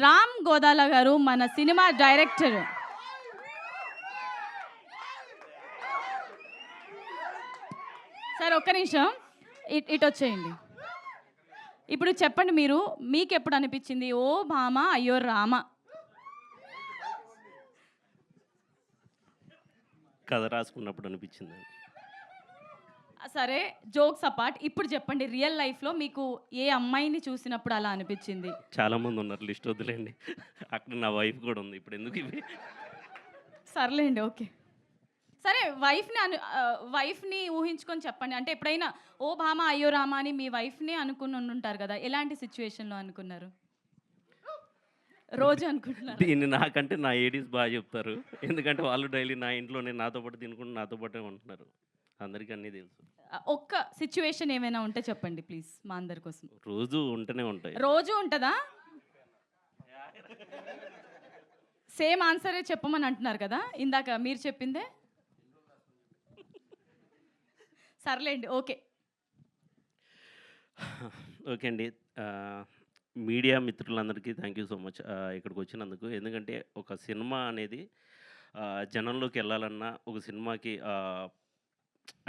రామ్ గోదాల గారు మన cinema director. Sir ఒక్క నిమిషం ఇటు వచ్చేయండి. ఇప్పుడు చెప్పండి, మీకు ఎప్పుడు అనిపించింది ఓ భామ అయ్యో రామ? కథ రాసుకున్నప్పుడు అనిపించింది. సరే, జోక్స్ అపార్ట్, ఇప్పుడు చెప్పండి, రియల్ లైఫ్లో మీకు ఏ అమ్మాయిని చూసినప్పుడు అలా అనిపించింది? చాలా మంది ఉన్నారు, లిస్ట్ వద్దులేండి. అక్కడ నా వైఫ్ కూడా ఉంది, ఇప్పుడు ఎందుకు ఇవి? సర్లేండి, ఓకే. సరే, వైఫ్ని ఊహించుకొని చెప్పండి. అంటే ఎప్పుడైనా ఓ భామ అయ్యో రామ అని మీ వైఫ్ని అనుకుని ఉంటారు కదా, ఎలాంటి సిచ్యువేషన్లో అనుకున్నారు? రోజు అనుకుంటున్నారు? దీన్ని నాకంటే నా ఏడీస్ బాగా చెప్తారు, ఎందుకంటే వాళ్ళు డైలీ నా ఇంట్లోనే నాతో పాటు తినుకుంటూ నాతో పాటే ఉంటున్నారు, అందరికీ అన్నీ తెలుసు. ఒక్క సిచ్యువేషన్ ఏమైనా ఉంటే చెప్పండి ప్లీజ్, మా అందరి కోసం. రోజు ఉంటూనే ఉంటాయి. రోజు ఉంటుందా? సేమ్ ఆన్సరే చెప్పమని అంటున్నారు కదా ఇందాక మీరు చెప్పిందే. సర్లేండి, ఓకే. ఓకే అండి, మీడియా మిత్రులందరికీ థ్యాంక్ యూ సో మచ్ ఇక్కడికి వచ్చినందుకు. ఎందుకంటే ఒక సినిమా అనేది జనంలోకి వెళ్ళాలన్నా, ఒక సినిమాకి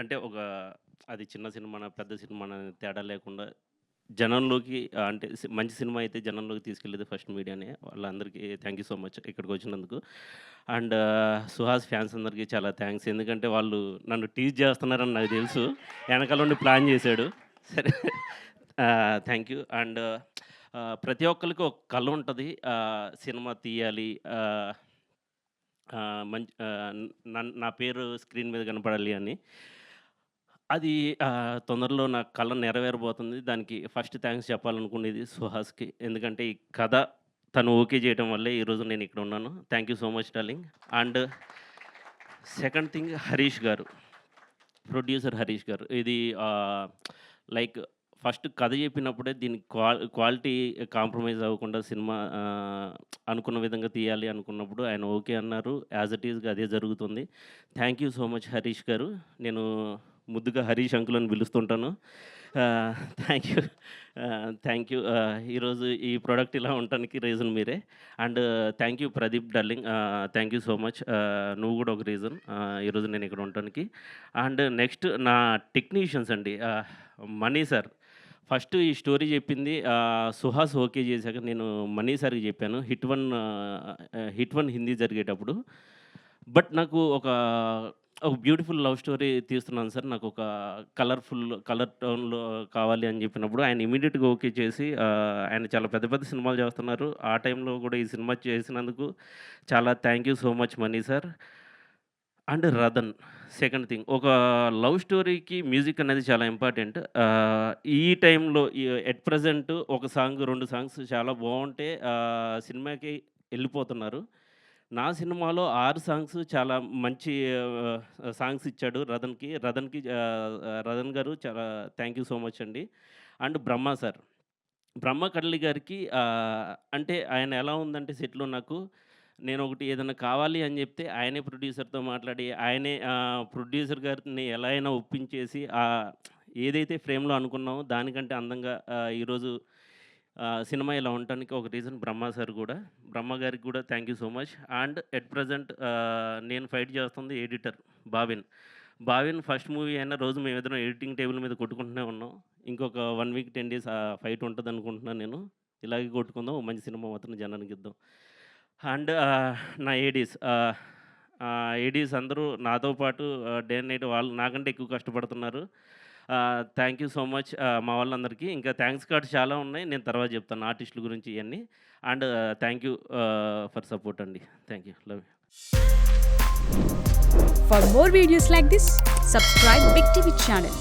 అంటే అది చిన్న సినిమానా పెద్ద సినిమానా తేడా లేకుండా జనంలోకి అంటే మంచి సినిమా అయితే జనంలోకి తీసుకెళ్ళేది ఫస్ట్ మీడియానే. వాళ్ళందరికీ థ్యాంక్ యూ సో మచ్ ఇక్కడికి వచ్చినందుకు. అండ్ సుహాస్ ఫ్యాన్స్ అందరికీ చాలా థ్యాంక్స్, ఎందుకంటే వాళ్ళు నన్ను టీజ్ చేస్తున్నారని నాకు తెలుసు, వెనకాల నుండి ప్లాన్ చేశాడు. సరే, థ్యాంక్ యూ. అండ్ ప్రతి ఒక్కరికి ఒక కళ ఉంటుంది, సినిమా తీయాలి, మంచి నా పేరు స్క్రీన్ మీద కనపడాలి అని. అది తొందరలో నా కళ నెరవేరబోతుంది. దానికి ఫస్ట్ థ్యాంక్స్ చెప్పాలనుకునేది సుహాస్కి, ఎందుకంటే ఈ కథ తను ఓకే చేయడం వల్లే ఈరోజు నేను ఇక్కడ ఉన్నాను. Thank you so much darling. And second thing, Harish గారు, ప్రొడ్యూసర్ హరీష్ గారు. ఇది లైక్ ఫస్ట్ కథ చెప్పినప్పుడే దీనికి క్వాలిటీ కాంప్రమైజ్ అవ్వకుండా సినిమా అనుకున్న విధంగా తీయాలి అనుకున్నప్పుడు ఆయన ఓకే అన్నారు. యాజ్ ఇట్ ఈజ్గా అదే జరుగుతుంది. Thank you so much Harish గారు. నేను ముద్దుగా హరీష్ అంకుల్ అని పిలుస్తుంటాను. Thank you. ఈరోజు ఈ ప్రోడక్ట్ ఇలా ఉండటానికి రీజన్ మీరే. And thank you Pradeep darling, thank you so much. నువ్వు కూడా ఒక రీజన్ ఈరోజు నేను ఇక్కడ ఉండటానికి. అండ్ నెక్స్ట్ నా టెక్నీషియన్స్ అండి, మనీ సార్. ఫస్ట్ ఈ స్టోరీ చెప్పింది సుహాస్ ఓకే చేశాక నేను మనీ సార్కి చెప్పాను, హిట్ వన్ హిందీ జరిగేటప్పుడు. బట్ నాకు ఒక బ్యూటిఫుల్ లవ్ స్టోరీ తీస్తున్నాను సార్, నాకు ఒక కలర్ టోన్లో కావాలి అని చెప్పినప్పుడు ఆయన ఇమీడియట్గా ఓకే చేసి, ఆయన చాలా పెద్ద పెద్ద సినిమాలు చేస్తున్నారు, ఆ టైంలో కూడా ఈ సినిమా చేసినందుకు చాలా thank you so much Mani sir. And Ratan, second thing, ఒక లవ్ స్టోరీకి మ్యూజిక్ అనేది చాలా ఇంపార్టెంట్. ఈ టైంలో ఎట్ ప్రజెంట్ ఒక సాంగ్ 2 సాంగ్స్ చాలా బాగుంటే సినిమాకి వెళ్ళిపోతున్నారు. నా సినిమాలో 6 సాంగ్స్ చాలా మంచి సాంగ్స్ ఇచ్చాడు రతన్ గారు, చాలా థ్యాంక్ యూ సో మచ్ అండి. అండ్ బ్రహ్మ సార్, బ్రహ్మ కడలి గారికి అంటే ఆయన ఎలా ఉందంటే సెట్లో నాకు, నేను ఒకటి ఏదైనా కావాలి అని చెప్తే ఆయనే ప్రొడ్యూసర్తో మాట్లాడి, ఆయనే ప్రొడ్యూసర్ గారిని ఎలా అయినా ఒప్పించేసి ఏదైతే ఫ్రేమ్లో అనుకున్నామో దానికంటే అందంగా ఈరోజు సినిమా ఇలా ఉండటానికి ఒక రీజన్ బ్రహ్మ సార్ కూడా. బ్రహ్మ గారికి కూడా thank you so much. And at present నేను ఫైట్ చేస్తుంది ఎడిటర్ బావిన్. ఫస్ట్ మూవీ అయినా రోజు మేమిద్దరం ఎడిటింగ్ టేబుల్ మీద కొట్టుకుంటూనే ఉన్నాం. ఇంకొక 1 వీక్ 10 డేస్ ఫైట్ ఉంటుంది అనుకుంటున్నాను నేను. ఇలాగే కొట్టుకుందాం, మంచి సినిమా మాత్రం జనానికి ఇద్దాం. అండ్ నా ఏడీస్ అందరూ నాతో పాటు డే అండ్ నైట్ వాళ్ళు నాకంటే ఎక్కువ కష్టపడుతున్నారు. థ్యాంక్ యూ సో మచ్ మా వాళ్ళందరికీ. ఇంకా థ్యాంక్స్ కార్డ్స్ చాలా ఉన్నాయి, నేను తర్వాత చెప్తాను ఆర్టిస్టుల గురించి ఇవన్నీ. And thank you for support అండి. Thank you, love you. For more videos like this, subscribe Big TV channel.